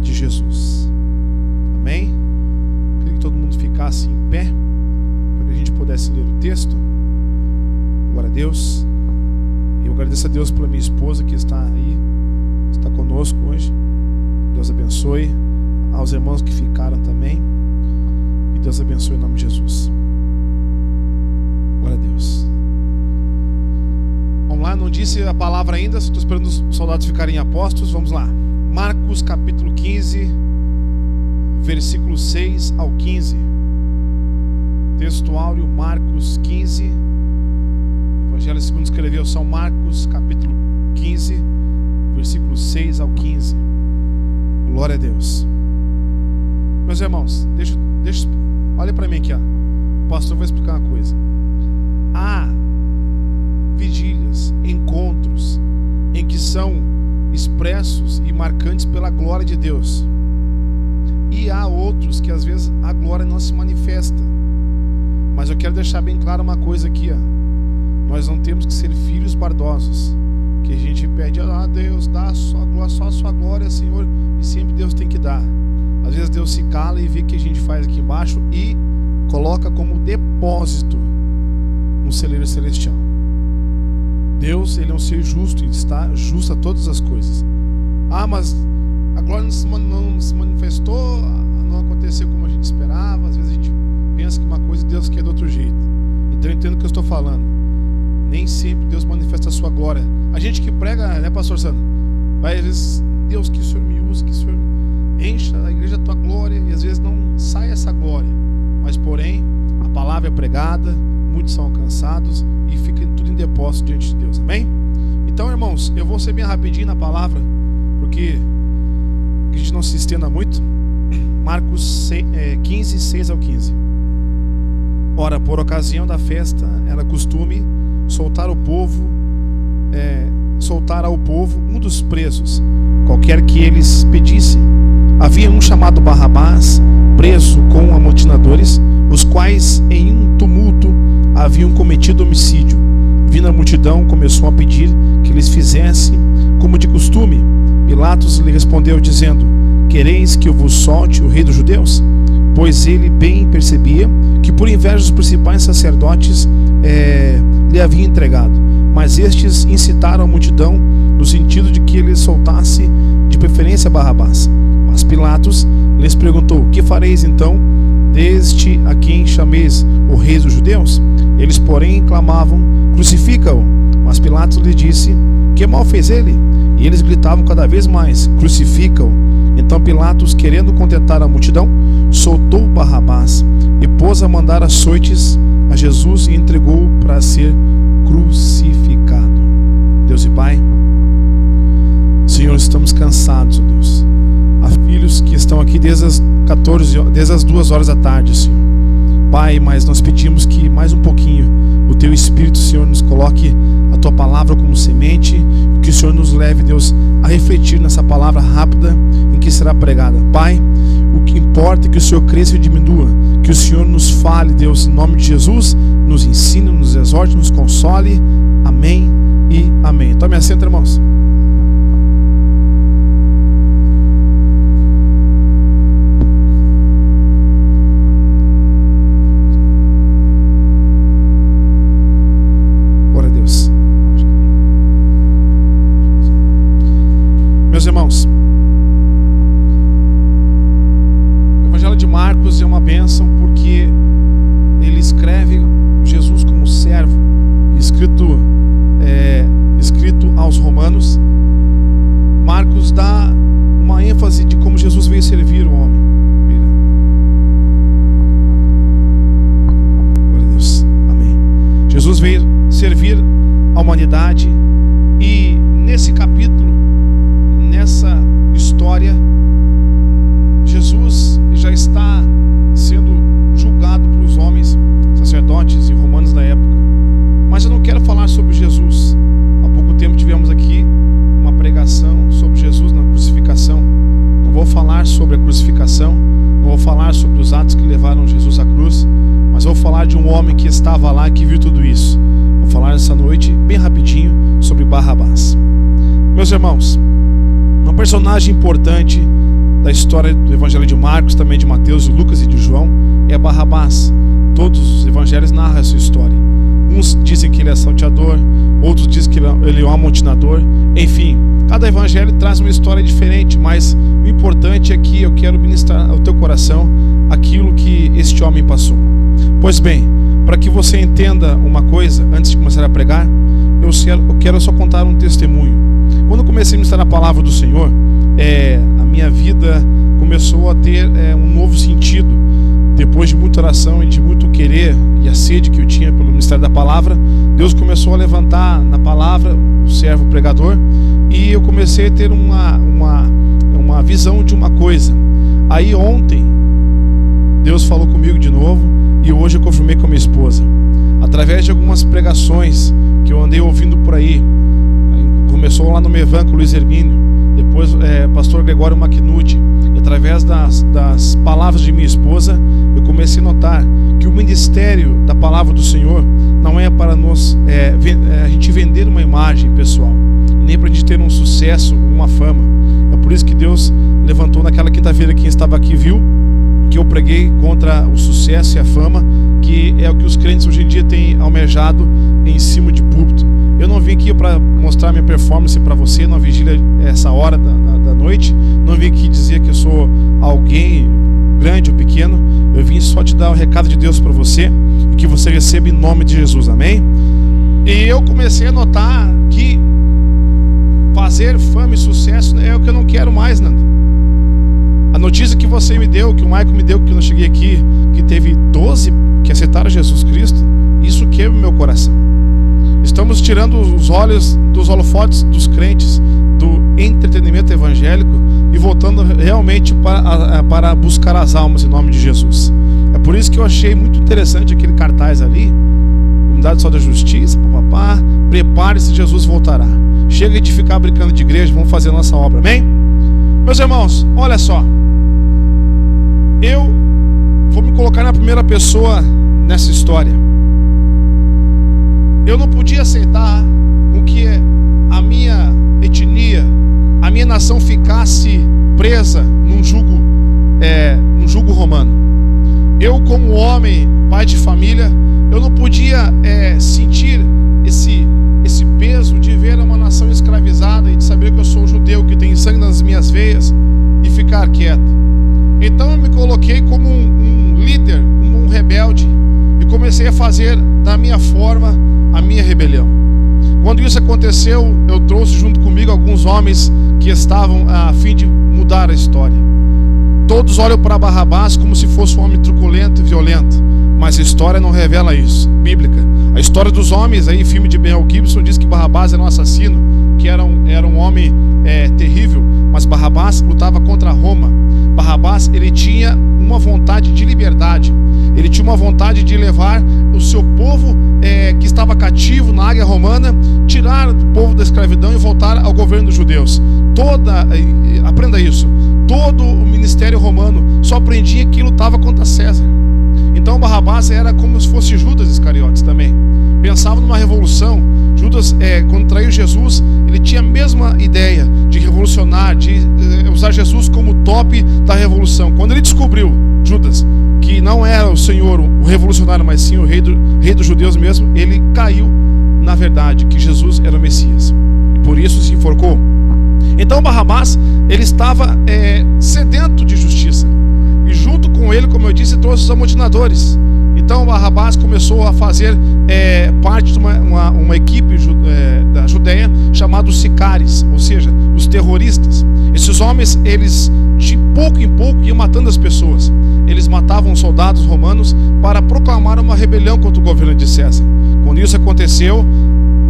de Jesus. Amém? Eu queria que todo mundo ficasse em pé, para que a gente pudesse ler o texto. Glória a Deus. Eu agradeço a Deus pela minha esposa que está aí, está conosco hoje. Deus abençoe. Aos irmãos que ficaram também. E Deus abençoe em nome de Jesus. Glória a Deus. Vamos lá, não disse a palavra ainda, estou esperando os soldados ficarem apostos. Vamos lá. Marcos capítulo 15, versículo 6 ao 15. Texto áureo, Marcos 15. Evangelho segundo escreveu São Marcos capítulo 15, versículo 6 ao 15. Glória a Deus. Meus irmãos, olha para mim aqui, ó. O pastor vai explicar uma coisa. Há vigílias, encontros em que são expressos e marcantes pela glória de Deus. E há outros que às vezes a glória não se manifesta. Mas eu quero deixar bem claro uma coisa aqui, ó. Nós não temos que ser filhos bardosos, que a gente pede, Deus, dá só a sua glória, Senhor, e sempre Deus tem que dar. Às vezes Deus se cala e vê o que a gente faz aqui embaixo e coloca como depósito um celeiro celestial. Deus, Ele é um ser justo e está justo a todas as coisas. Mas a glória não se manifestou, não aconteceu como a gente esperava. Às vezes a gente pensa que uma coisa e Deus quer de outro jeito. Então eu entendo o que eu estou falando. Nem sempre Deus manifesta a sua glória. A gente que prega, né, pastor Sandro? Vai às vezes, Deus, que o Senhor me use, que o Senhor encha a igreja da tua glória, e às vezes não sai essa glória. Mas porém, a palavra é pregada, muitos são alcançados e fica tudo em depósito diante de Deus. Amém? Então, irmãos, eu vou ser bem rapidinho na palavra, porque a gente não se estenda muito. Marcos 15, 6 ao 15. Ora, por ocasião da festa, era costume soltar ao povo um dos presos, qualquer que eles pedissem. Havia um chamado Barrabás, preso com amotinadores, os quais em um tumulto haviam cometido homicídio. Vindo a multidão, começou a pedir que lhes fizesse como de costume. Pilatos lhe respondeu dizendo: quereis que eu vos solte o rei dos judeus? Pois ele bem percebia que por inveja os principais sacerdotes lhe haviam entregado. Mas estes incitaram a multidão no sentido de que ele soltasse de preferência Barrabás. Mas Pilatos lhes perguntou: que fareis então deste a quem chameis o rei dos judeus? Eles porém clamavam: crucifica-o. Mas Pilatos lhe disse: que mal fez ele? E eles gritavam cada vez mais: crucifica-o. Então Pilatos, querendo contentar a multidão, soltou Barrabás e pôs a mandar açoites a Jesus e entregou-o para ser crucificado. Deus e Pai, Senhor, estamos cansados, Deus. Há filhos que estão aqui desde as 2 horas da tarde, Senhor. Pai, mas nós pedimos que mais um pouquinho o Teu Espírito, Senhor, nos coloque a Tua palavra como semente, e que o Senhor nos leve, Deus, a refletir nessa palavra rápida em que será pregada. Pai, o que importa é que o Senhor cresça e diminua, que o Senhor nos fale, Deus, em nome de Jesus, nos ensine, nos exorte, nos console. Amém e amém. Tome assento, irmãos. Meus irmãos, o Evangelho de Marcos é uma bênção porque ele escreve Jesus como servo, escrito aos romanos. Marcos dá uma ênfase de como Jesus veio servir o homem. Glória a Deus. Amém. Jesus veio servir a humanidade e nesse capítulo, nessa história, Jesus já está sendo julgado pelos homens, sacerdotes e romanos da época. Mas eu não quero falar sobre Jesus. Há pouco tempo tivemos aqui uma pregação sobre Jesus na crucificação. Não vou falar sobre a crucificação, não vou falar sobre os atos que levaram Jesus à cruz, mas vou falar de um homem que estava lá, que viu tudo isso. Vou falar essa noite, bem rapidinho, sobre Barrabás. Meus irmãos, um personagem importante da história do Evangelho de Marcos, também de Mateus, de Lucas e de João, é Barrabás. Todos os evangelhos narram essa história. Uns dizem que ele é salteador, outros dizem que ele é um amotinador. Enfim, cada evangelho traz uma história diferente, mas o importante é que eu quero ministrar ao teu coração aquilo que este homem passou. Pois bem, para que você entenda uma coisa, antes de começar a pregar, eu quero só contar um testemunho. Quando eu comecei a ministrar a palavra do Senhor, a minha vida começou a ter um novo sentido. Depois de muita oração e de muito querer e a sede que eu tinha pelo ministério da palavra, Deus começou a levantar na palavra o servo pregador, e eu comecei a ter uma visão de uma coisa. Aí ontem Deus falou comigo de novo, e hoje eu confirmei com a minha esposa, através de algumas pregações que eu andei ouvindo por aí. Começou lá no Mevan com o Luiz Hermínio, depois pastor Gregório Macnucci. Através das palavras de minha esposa, eu comecei a notar que o ministério da palavra do Senhor não é para a gente vender uma imagem pessoal, nem para a gente ter um sucesso, uma fama. É por isso que Deus levantou naquela quinta-feira, quem estava aqui viu, que eu preguei contra o sucesso e a fama, que é o que os crentes hoje em dia têm almejado em cima de púlpito. Eu não vim aqui para mostrar minha performance para você na vigília, essa hora da noite. Não vim aqui dizer que eu sou alguém grande ou pequeno. Eu vim só te dar o recado de Deus para você, e que você receba em nome de Jesus, amém? E eu comecei a notar que fazer fama e sucesso é o que eu não quero mais, Nando. A notícia que você me deu, que o Michael me deu, que eu não cheguei aqui, que teve 12 que aceitaram Jesus Cristo, isso quebra o meu coração. Estamos tirando os olhos dos holofotes dos crentes, do entretenimento evangélico, e voltando realmente para buscar as almas em nome de Jesus. É por isso que eu achei muito interessante aquele cartaz ali, Unidade Só da Justiça, papapá, prepare-se, Jesus voltará. Chega de ficar brincando de igreja, vamos fazer a nossa obra, amém? Meus irmãos, olha só, eu vou me colocar na primeira pessoa nessa história. Eu não podia aceitar com que a minha etnia, a minha nação ficasse presa num jugo romano. Eu, como homem, pai de família, eu não podia sentir esse peso de ver uma nação escravizada e de saber que eu sou um judeu, que tem sangue nas minhas veias, e ficar quieto. Então eu me coloquei como um líder, como um rebelde, e comecei a fazer da minha forma a minha rebelião. Quando isso aconteceu, eu trouxe junto comigo alguns homens que estavam a fim de mudar a história. Todos olham para Barrabás como se fosse um homem truculento e violento, mas a história não revela isso, bíblica. A história dos homens, aí, filme de Mel Gibson, diz que Barrabás era um assassino, que era um homem terrível, mas Barrabás lutava contra Roma. Barrabás, ele tinha uma vontade de liberdade, ele tinha uma vontade de levar o seu povo que estava cativo na águia romana, tirar o povo da escravidão e voltar ao governo dos judeus. Aprenda isso, todo o ministério romano só aprendia que lutava contra César. Então Barrabás era como se fosse Judas Iscariotes também, pensava numa revolução. Judas, quando traiu Jesus, ele tinha a mesma ideia de revolucionar, de usar Jesus como top da revolução. Quando ele descobriu, Judas, que não era o Senhor, o revolucionário, mas sim o rei dos judeus mesmo, ele caiu na verdade que Jesus era o Messias, e por isso se enforcou. Então Barrabás, ele estava sedento de justiça, e junto com ele, como eu disse, trouxe os amotinadores. Então Barrabás começou a fazer parte de uma equipe da Judeia chamada os sicários, ou seja, os terroristas. Esses homens, eles de pouco em pouco iam matando as pessoas. Eles matavam soldados romanos para proclamar uma rebelião contra o governo de César. Quando isso aconteceu,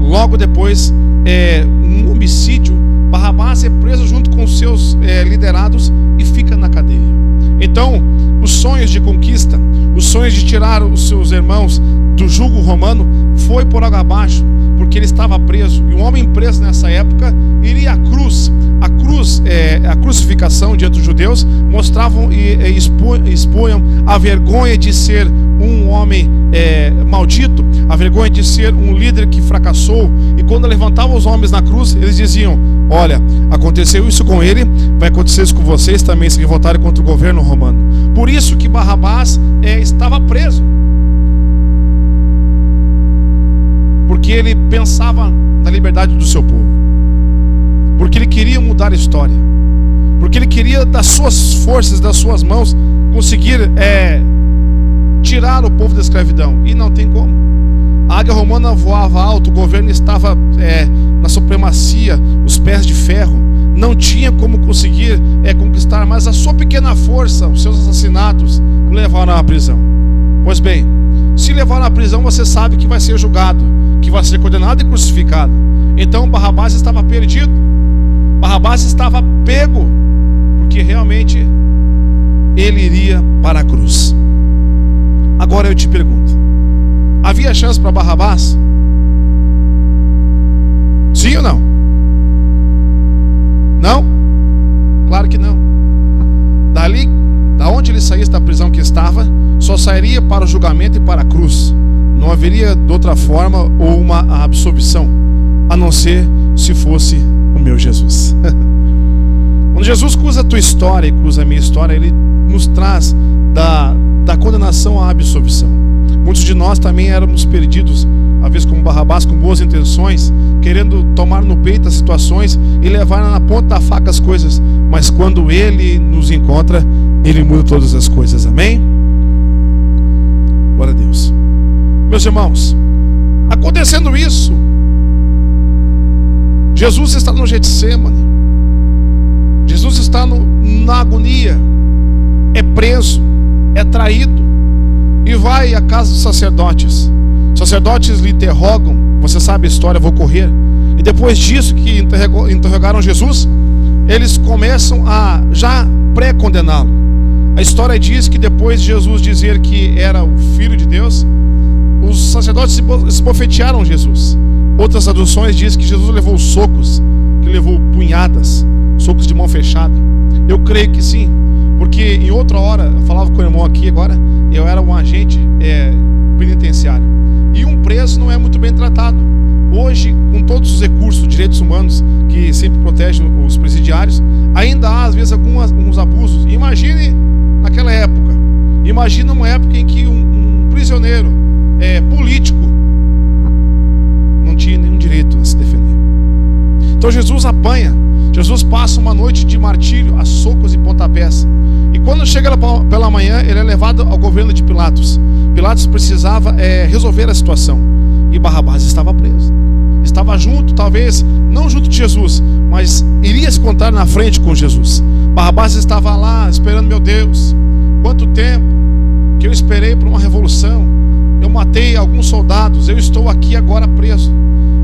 logo depois, um homicídio, Barrabás é preso junto com os seus liderados e fica na cadeia. Então, os sonhos de conquista, os sonhos de tirar os seus irmãos do jugo romano, foi por água abaixo, porque ele estava preso. E um homem preso nessa época iria à cruz. A crucificação diante dos judeus mostravam e expunham a vergonha de ser um homem maldito, a vergonha de ser um líder que fracassou. E quando levantava os homens na cruz, eles diziam: olha, aconteceu isso com ele, vai acontecer isso com vocês também, se revoltarem contra o governo romano. Por isso que Barrabás estava preso, porque ele pensava na liberdade do seu povo, porque ele queria mudar a história, porque ele queria das suas forças, das suas mãos, conseguir tirar o povo da escravidão. E não tem como. A águia romana voava alto, o governo estava na supremacia, os pés de ferro, não tinha como conseguir conquistar, mas a sua pequena força, os seus assassinatos, o levaram à prisão. Pois bem, se levaram à prisão, você sabe que vai ser julgado, que vai ser condenado e crucificado. Então Barrabás estava perdido, Barrabás estava pego, porque realmente ele iria para a cruz. Agora eu te pergunto, havia chance para Barrabás? Sim ou não? Não? Claro que não. Dali, da onde ele saísse da prisão que estava, só sairia para o julgamento e para a cruz. Não haveria de outra forma ou uma absolvição, a não ser se fosse o meu Jesus. Quando Jesus cruza a tua história e cruza a minha história, ele nos traz da condenação à absolvição. Muitos de nós também éramos perdidos, às vezes como Barrabás, com boas intenções, querendo tomar no peito as situações e levar na ponta da faca as coisas. Mas quando ele nos encontra, ele muda todas as coisas. Amém? Glória a Deus. Meus irmãos, acontecendo isso, Jesus está no Getsêmani, Jesus está na agonia, é preso, é traído, e vai à casa dos sacerdotes. Os sacerdotes lhe interrogam, você sabe a história, vou correr. E depois disso que interrogaram Jesus, eles começam a já pré-condená-lo. A história diz que depois de Jesus dizer que era o Filho de Deus, os sacerdotes esbofetearam Jesus. Outras traduções dizem que Jesus levou socos, que levou punhadas, socos de mão fechada. Eu creio que sim, porque em outra hora, eu falava com o irmão aqui agora, eu era um agente penitenciário, e um preso não é muito bem tratado. Hoje, com todos os recursos, direitos humanos que sempre protegem os presidiários, ainda há às vezes alguns abusos. Imagine naquela época, imagina uma época em que um prisioneiro político não tinha nenhum direito a se defender. Então Jesus apanha, Jesus passa uma noite de martírio a socos e pontapés. E quando chega pela manhã, ele é levado ao governo de Pilatos. Pilatos precisava resolver a situação, e Barrabás estava preso. Estava junto, talvez não junto de Jesus, mas iria se encontrar na frente com Jesus. Barrabás estava lá esperando: meu Deus, quanto tempo que eu esperei por uma revolução. Eu matei alguns soldados, eu estou aqui agora preso.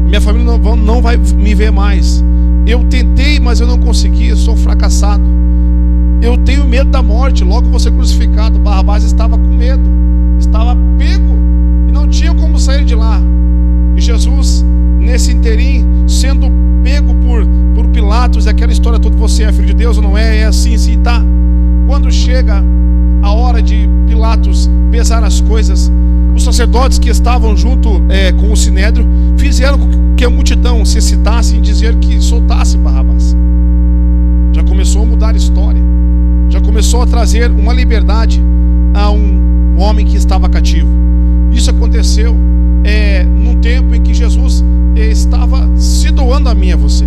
Minha família não vai me ver mais. Eu tentei, mas eu não consegui, eu sou fracassado. Eu tenho medo da morte, logo vou ser crucificado. Barrabás estava com medo, estava pego e não tinha como sair de lá. E Jesus, nesse interim, sendo pego por Pilatos, aquela história toda: você é filho de Deus ou não é? É assim, sim, tá. Quando chega a hora de Pilatos pesar as coisas, os sacerdotes que estavam junto com o Sinédrio fizeram com que a multidão se excitasse em dizer que soltasse Barrabás. Já começou a mudar a história, já começou a trazer uma liberdade a um homem que estava cativo. Isso aconteceu num tempo em que Jesus estava se doando a mim e a você.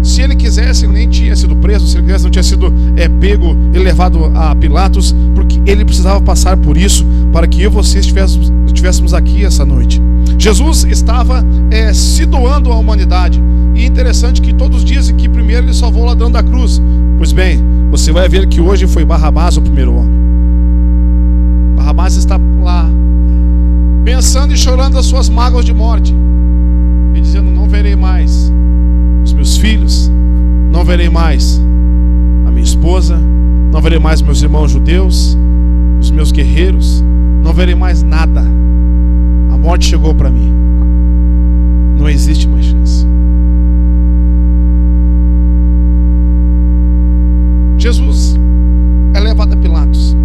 Se ele quisesse, ele nem tinha sido preso. Se ele quisesse, não tinha sido pego e levado a Pilatos, porque ele precisava passar por isso para que eu e você estivéssemos aqui essa noite. Jesus estava se doando à humanidade. E é interessante que todos dizem que primeiro ele salvou o ladrão da cruz. Pois bem, você vai ver que hoje foi Barrabás o primeiro homem. Barrabás está lá, pensando e chorando as suas mágoas de morte, e dizendo: não verei mais os meus filhos, não verei mais a minha esposa, não verei mais meus irmãos judeus, os meus guerreiros, não verei mais nada. A morte chegou para mim, não existe mais chance. Jesus é levado a Pilatos.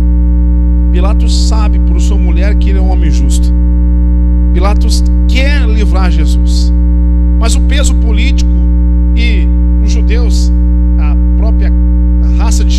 Pilatos sabe por sua mulher que ele é um homem justo. Pilatos quer livrar Jesus, mas o peso político e os judeus